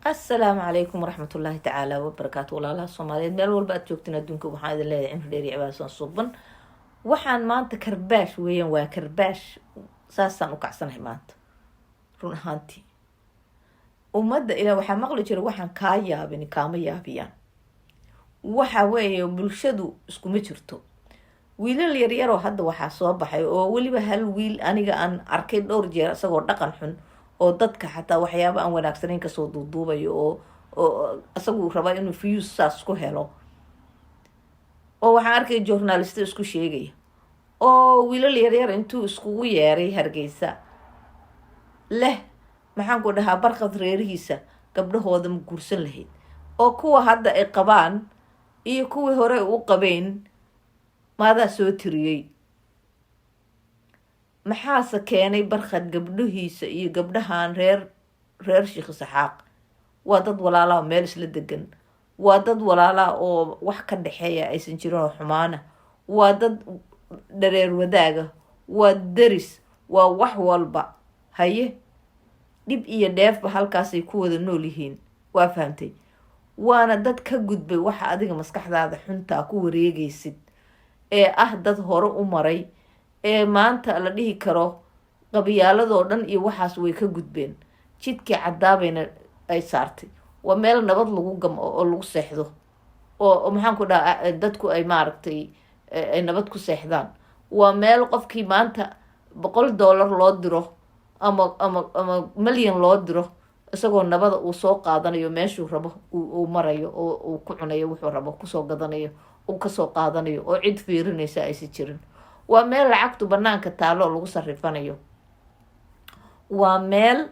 السلام عليكم ورحمة الله تعالى وبركاته. والله الله الصوماليين ميل والبا joogtina adduunka waxaan idin leeyahay cimri dheer iyo cibaadsan suuban. waxaan maanta karbaash weeyaan, waa karbaash saasaan u kacsanahay maanta run ahaantii. ummadda ilaa waxaa maqli jira waxaan kaa yaabin kaama yaabiyaan. waxa weeye bulshadu iskuma jirto. wiilal yaryaroo hadda waxaa soo baxay oo weliba hal wiil aniga aan arkay dhowr jeer isagoo dhaqan xun oo dadka xataa waxyaabo aan wanaagsanayn kasoo duuduubayo oo isagu raba inuu views saas ku helo. oo waxaan arkay journalist isku sheegaya oo wiilal yaryar intuu iskugu yeeray Hargeysa leh maxaan ku dhahaa barqad reerihiisa gabdhahooda ma guursan lahayd, oo kuwa hadda ay qabaan iyo kuwii hore u qabeen maadaa soo tiriyey. maxaase keenay barqad gabdhihiisa iyo gabdhahan reer Sheekh Saxaaq? waa dad walaalaa meel isla degan, waa dad walaalaa oo wax ka dhaxeeya aysan jirin oo xumaana, waa dad dhareer wadaaga, waa daris, waa wax walba haye dhib iyo dheefba halkaasay ku wada nool yihiin. waa fahamtay? waana dad ka gudbay waxa adiga maskaxdaada xuntaa ku wareegaysid ee ah dad hore u maray ee maanta la dhihi karo qabyaaladoo dhan iyo waxaas way ka gudbeen. jidkii cadaabayna ay saartay. waa meel nabad lagu gamo oo lagu seexdo oo maxaan ku dhahaa dadku ay maaragtay ay nabad ku seexdaan. waa meel qofkii maanta $100 loo diro ama milyan loo diro isagoo nabada uu soo qaadanayo meeshuu rabo uu marayo oo uu ku cunayo wuxuu rabo kusoo gadanayo uu kasoo qaadanayo oo cid fiirinaysa aysan jirin. waa meel lacagtu banaanka taalo lagu sarifanayo. waa meel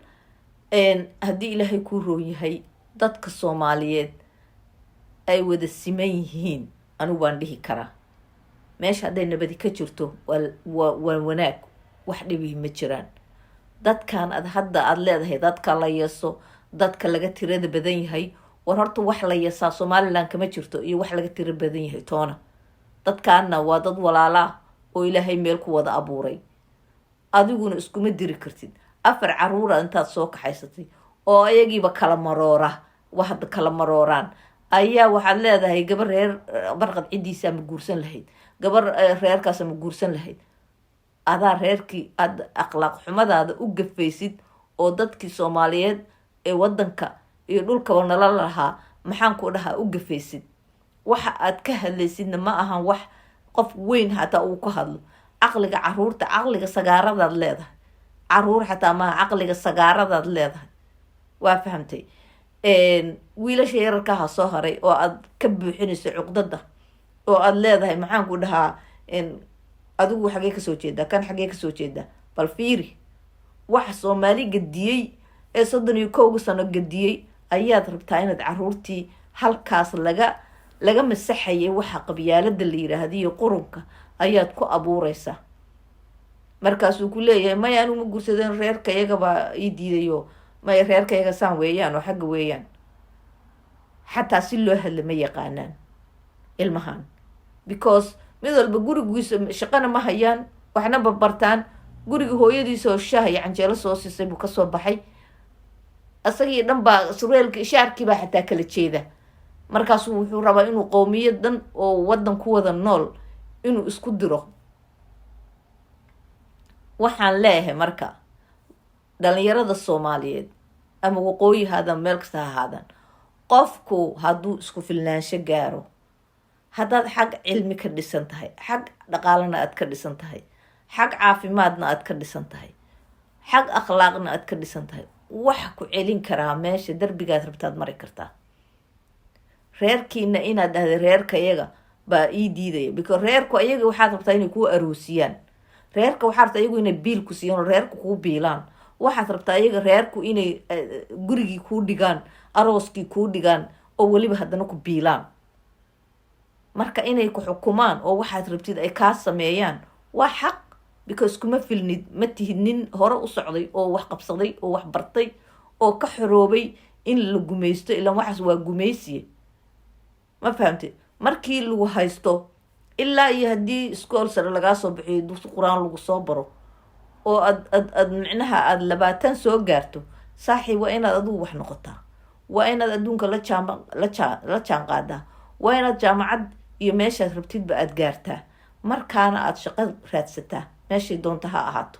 haddii ilaahay kuu roon yahay dadka Soomaaliyeed ay wada siman yihiin. anigu waan dhihi karaa meesha hadday nabadi ka jirto waa wanaag, wax dhibi ma jiraan. dadkan hadda aad leedahay dadka la yeeso, dadka laga tirada badan yahay, war horta wax la yeesaa Somaliland kama jirto iyo wax laga tira badan yahay toona. dadkaana waa dad walaalaa oo ilaahay meel ku wada abuuray. adiguna iskuma diri kartid 4 caruura intaad soo kaxaysatay oo ayagiiba kala marooraan ayaa waxaad leedahay gabar reer barqad cidiisa ma guursan lahayd, gabar reerkaas ma guursan lahayd. adaa reerkii aad akhlaaq xumadaada u gafaysid oo dadkii Soomaaliyeed ee wadanka iyo dhulkaba nala lahaa maxaan ku dhahaa u gafaysid. waxa aad ka hadlaysidna ma ahan wax qof weyn hataa uu ka hadlo. caqliga caruurta, caqliga sagaaradaad leedahay. caruur xataa ma caqliga sagaaradaad leedahay. waa fahamtay? wiilasha yararka ha soo haray oo aad ka buuxinayso cuqdada oo aad leedahay maxaan ku dhahaa adigu xagee kasoo jeedaa, kan xagee kasoo jeedaa. bal fiiri waxa Soomaali gadiyey ee 31 sano gadiyey ayaad rabtaa inaad caruurtii halkaas laga masaxayay waxa qabyaalada la yiraahdo iyo qurunka ayaad ku abuuraysaa. markaasuu ku leeyahay maya anu ma guursadeen reerkayaga baa ii diidayo, maya reerkayaga saan weeyaan oo xagga weeyaan. xataa si loo hadla ma yaqaanaan ilmahan, because mid walba gurigiisa shaqana ma hayaan, waxna bartaan. guriga hooyadiisa oo shaah iyo canjeelo soo siisay buu kasoo baxay. asagii dhan baa sureelka shaarkii baa xataa kala jeeda. markaasuu wuxuu rabaa inuu qowmiyad dhan oo wadan ku wada nool inuu isku diro. waxaan leeyahay marka dhalinyarada Soomaaliyeed ama waqooyi haadan meel kasta ha ahaadaan, qofku hadduu isku filnaansho gaaro, haddaad xag cilmi ka dhisan tahay, xag dhaqaalana aad ka dhisan tahay, xag caafimaadna aad ka dhisan tahay, xag akhlaaqna aad ka dhisan tahay, wax ku celin karaa meesha darbigaad rabtaad mari kartaa. reerkiina inaad dhahday reerkayaga baa ii diidaya, because reerku ayaga waxaad rabtaa inay kuu aroosiyaan. reerka waxaad rabtaa ayagu inay biil ku siiyaan oo reerku kuu biilaan. waxaad rabtaa ayaga reerku inay gurigii kuu dhigaan, arooskii kuu dhigaan oo weliba haddana ku biilaan. marka inay ku xukumaan oo waxaad rabtid ay kaa sameeyaan waa xaq, because kuma filnid, ma tihid nin hore u socday oo wax qabsaday oo wax bartay oo ka xoroobay in la gumaysto. ilaan waxaas waa gumaysiye. ma fahamtay? markii lagu haysto ilaa iyo haddii iskool sare lagaa soo bixiyo dugsi quraan lagu soo baro oo aad micnaha aad 20 soo gaarto saaxiib waa inaad adigu wax noqotaa waa inaad adduunka la jaan qaadaa, waa inaad jaamacad iyo meeshaad rabtidba aada gaartaa, markaana aada shaqo raadsataa meeshay doonta ha ahaato.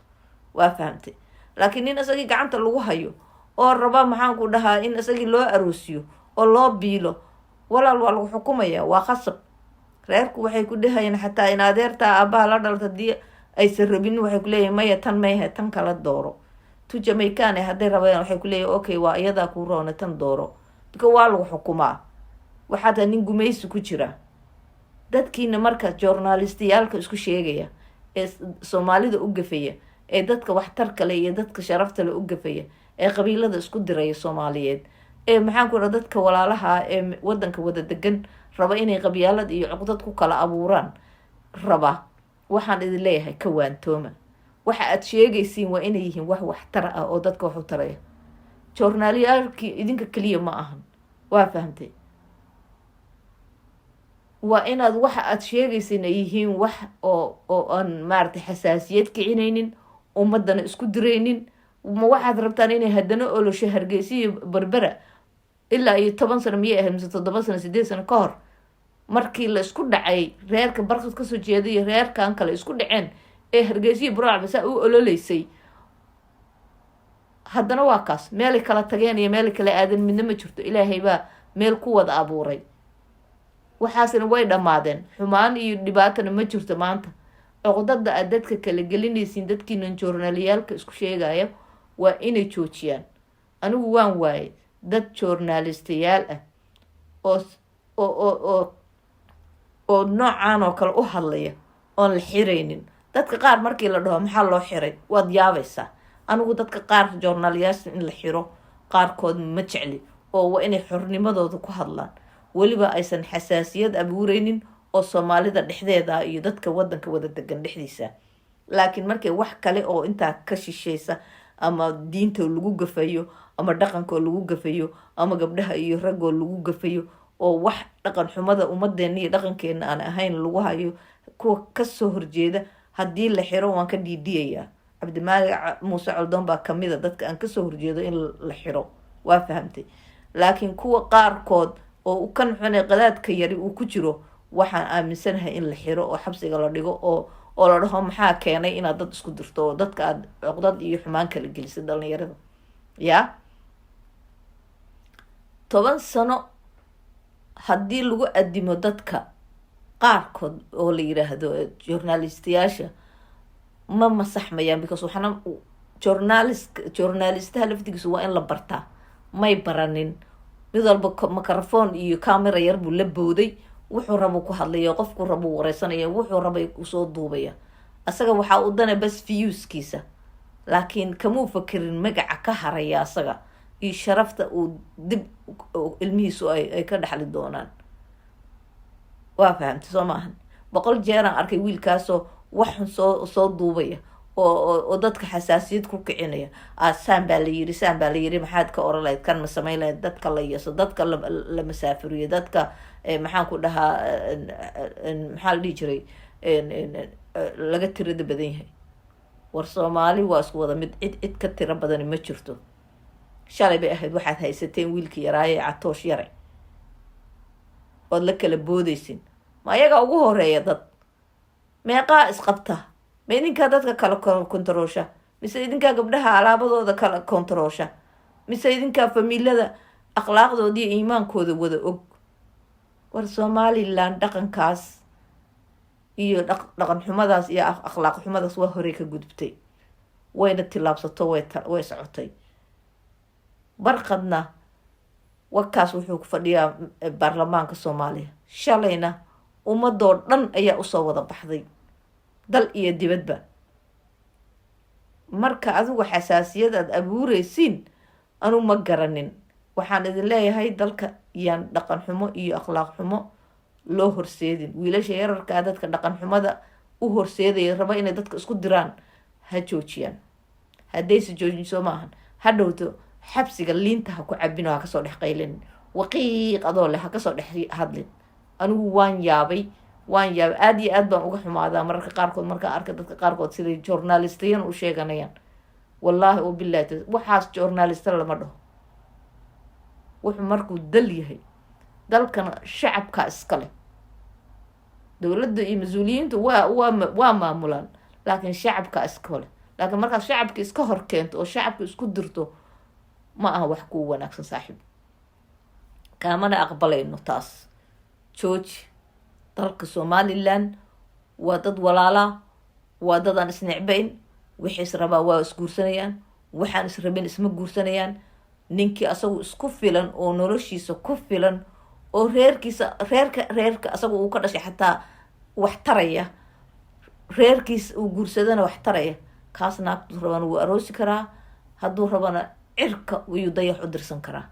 waa fahamtay? laakiin nin isagii gacanta lagu hayo oo raba maxaanku dhahaa in isagii loo aroosiyo oo loo biilo, walaal waa lagu xukumaya, waa khasab. reerku waxay ku dhahayeen xataa in adeertaa aabbaha la dhalta hadii aysan rabin waxay ku leeyihin maya tan mayhe tan kala dooro. tu jamaican hadday rabayaan waxay ku leeyihin okay waa iyadaa kuu roona tan dooro, bika waa lagu xukumaa. waxaa taa nin gumaysi ku jira. dadkiina marka journalistayaalka isku sheegaya ee soomaalida u gafaya, ee dadka waxtar kale iyo dadka sharafta le u gafaya, ee qabiilada isku diraya soomaaliyeed, ee maxaanku dhaha dadka walaalaha ee wadanka wada degan raba inay qabyaalad iyo cuqdad ku kala abuuraan raba. waxaan idin leeyahay ka waantooma. waxa aad sheegaysiin waa inay yihiin wax waxtar ah oo dadka wax u taraya. journaliyaalkii idinka keliya ma ahan. waa fahamtay? waa inaad waxa aad sheegaysiin ay yihiin wax oo aan maaragtay xasaasiyad kicinaynin, ummadana isku diraynin. ma waxaad rabtaan inay haddana olosho hargeysiyo berbera ilaa iyo 10 sano miyay ahayd mise 7 sano 8 sano ka hor markii la isku dhacay reerka barqad kasoo jeeda iyo reerkan kale isku dhaceen ee hargeysiyo buraac basa u ololeysay. haddana waa kaas meelay kala tageen iyo meelay kala aadan midna ma jirto. ilaahay baa meel ku wada abuuray. waxaasna way dhammaadeen. xumaan iyo dhibaatana ma jirto maanta. cuqdada aad dadka kala gelinaysiin dadkiinan journaliyaalka isku sheegaya waa inay joojiyaan. anigu waan waayay dad journalistayaal ah oo noocaan oo kale u hadlaya oon la xiraynin. dadka qaar markii la dhaho maxaa loo xiray waad yaabaysaa. anigu dadka qaar journaliyaasha in la xiro qaarkood ma jecli, oo waa inay xornimadooda ku hadlaan, weliba aysan xasaasiyad abuureynin oo soomaalida dhexdeeda iyo dadka wadanka wada degan dhexdiisa. laakiin markay wax kale oo intaa ka shishaysa ama diinta lagu gafayo ama dhaqanka lagu gafayo ama gabdhaha iyo ragoo lagu gafayo oo wax dhaqan xumada ummadeena iyo dhaqankeena aan ahayn lagu hayo, kuwa kasoo horjeeda haddii la xiro waan ka dhiidhiyayaa. cabdimaalig muuse coldoon baa kamida dadka aan kasoo horjeedo in la xiro. waa fahamtay? laakiin kuwa qaarkood oo kan xune qadaadka yari uu ku jiro waxaan aaminsanahay in la xiro oo xabsiga la dhigo oo la dhaho maxaa keenay inaad dad isku dirto oo dadka aad cuqdad iyo xumaan kala gelisay dhalinyarada. yaa 10 sano haddii lagu adimo dadka qaarkood oo la yiraahdo journalistayaasha ma masaxmayaan, because waxana journalistaha laftigiisa waa in la bartaa. may baranin. mid walba microphone iyo camera yar buu la booday, wuxuu rabo ku hadlaya, qofku rabo wareysanaya, wuxuu rabay usoo duubaya. asaga waxaa u dana bas viewskiisa, laakiin kamuu fakirin magaca ka haraya asaga iyo sharafta uu dib ilmihiisu ay ka dhaxli doonaan. waa fahamtay soo maahan? 100 jeer aan arkay wiilkaasoo waxan soo duubaya oo dadka xasaasiyad ku kicinaya. saan baa la yiri maxaad ka oran lahayd, kan ma samayn lahayd, dadka la yeeso, dadka la masaafiriyo, dadka maxaan ku dhahaa maxaa la dhihi jiray laga tirada badan yahay. war soomaali waa isku wada mid, cid ka tiro badani ma jirto. shalay bay ahayd waxaad haysateen wiilkii yaraaye catoosh yare ood la kala boodaysin. ma ayaga ugu horeeya dad meeqaa isqabta? ma idinkaa dadka kala kontaroosha, mise idinkaa gabdhaha alaabadooda kala kontaroosha, mise idinkaa famiilada akhlaaqdooda iyo iimaankooda wada og? war somaliland dhaqankaas iyo dhaqan xumadaas iyo akhlaaq xumadaas waa horey ka gudubtay, wayna tilaabsato, way socotay. barqadna wakaas wuxuu ku fadhiyaa baarlamaanka Soomaaliya. shalayna ummadoo dhan ayaa usoo wada baxday, dal iyo dibadba. marka adigu xasaasiyad aad abuureysiin anu ma garanin. waxaan idin leeyahay dalka iyaan dhaqan xumo iyo akhlaaq xumo loo horseedin. wiilasha yararkaa dadka dhaqan xumada u horseedaya raba inay dadka isku diraan ha joojiyaan. haddayse joojin soo maahan hadhowto xabsiga liinta ha ku cabin oo ha kasoo dhex qaylin, waqiiq adoo leh ha kasoo dhex hadlin. anigu waan yaabay aad iyo aad baan uga xumaadaa mararka qaarkood markaan arka dadka qaarkood siday journalistayan u sheeganayaan. wallaahi oo billahi waxaas journalista lama dhaho. wuxuu markuu dal yahay dalkana shacabka iskale dowladda iyo mas-uuliyiintu waa maamulaan laakiin shacabka iskale laakiin markaad shacabka iska hor keento oo shacabka isku dirto ma aha wax kuu wanaagsan saaxiib kaamana aqbalayno taas jooji dalka somalilan waa dad walaala waa dad aan isnecbayn wixii is rabaa waa isguursanayaan waxaan israbin isma guursanayaan ninkii asagu isku filan oo noloshiisa ku filan oo reerka asaga uu ka dhashay xataa wax taraya reerkiisa uu guursadana wax taraya kaas naagtu rabana wuu aroosi karaa hadduu rabana cirka ayuu dayax u dirsan karaa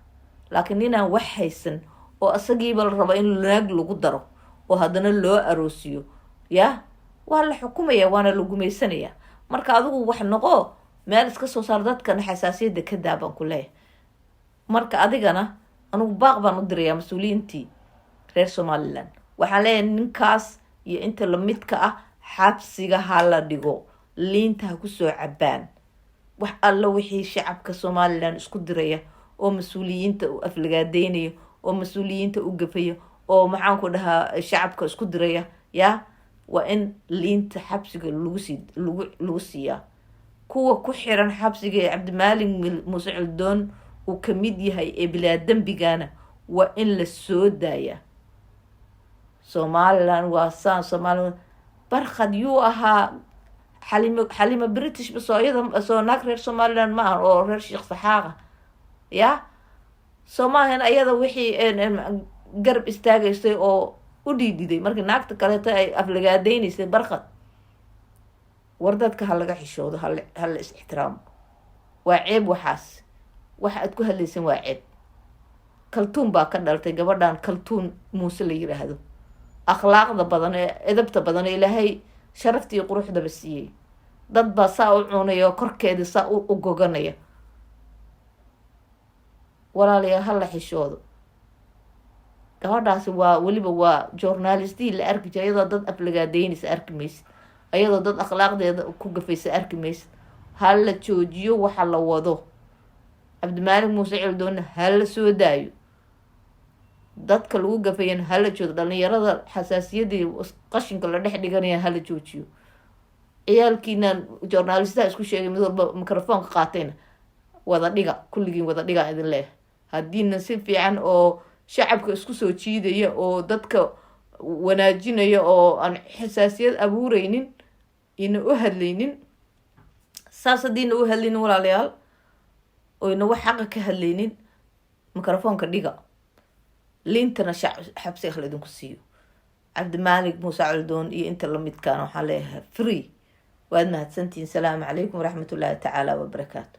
laakiin ninaan wax haysan oo asagiiba la raba in naag lagu daro oo haddana loo aroosiyo yaa waa la xukumaya waana la gumaysanaya marka adigu wax noqo meel iska soo saar dadkana xasaasiyadda ka daabaan ku leeyahay marka adigana anugu baaq baan u dirayaa mas-uuliyiintii reer somalilan waxaan leeyahay ninkaas iyo inta lamidka ah xabsiga ha la dhigo liinta ha kusoo cabaan wax alla wixii shacabka somalilan isku diraya oo mas-uuliyiinta u aflagaadeynaya oo mas-uuliyiinta u gafaya oo maxaanku dhahaa shacabka isku diraya yaa waa in liinta xabsiga lagu siiyaa kuwa ku xiran xabsiga ee cabdimaalig muuse coldoon uu kamid yahay ee bilaa dembigana waa in la soo daaya somalilan waa saan somalilan barkhad yuu ahaa xalimo british soo naag reer somalilan ma aha oo reer sheekh saxaaqa ya somalilan ayada wixii garab istaagaysay oo u dhiidhiday markii naagta kaleeto ay aflagaadeynaysay barkhad war dadka ha laga xishoodo hala is ixtiraamo waa ceeb waxaas waxa aad ku hadlaysan waa ceeb kaltuun baa ka dhaltay gabadhan kaltuun muuse la yiraahdo akhlaaqda badan ee edabta badan ee ilaahay sharaftii quruxdaba siiyey dad baa saa u cunaya oo korkeeda saa u goganaya walaalayaa hala xishoodo gabadhaasi waa weliba waa journalistii la arki jira iyadoo dad aflagaadeynaysa arki maysid ayadoo dad akhlaaqdeeda ku gafaysa arki maysid hala joojiyo waxa la wado cabdimaalig muuse coldoonna hala soo daayo dadka lagu gafayana hala joodo dhalinyarada xasaasiyadii qashinka la dhex dhiganaya hala joojiyo ciyaalkiina journalistaha isku sheegay mid walba microfoonka qaatayna wada dhiga kulligiin wada dhiga idin leeyahay haddiina si fiican oo shacabka isku soo jiidaya oo dadka wanaajinaya oo aan xasaasiyad abuureynin ina u hadlaynin saas haddiina u hadlaynin walaalayaal oyna wax xaqa ka hadlaynin microfoonka dhiga liintana xabsi la idinku siiyo cabdimaalig muuse coldoon iyo inta lamidkaan waxaan leeyahay free waad mahadsantihiin salaamu calaykum waraxmatullaahi tacaala wabarakaatu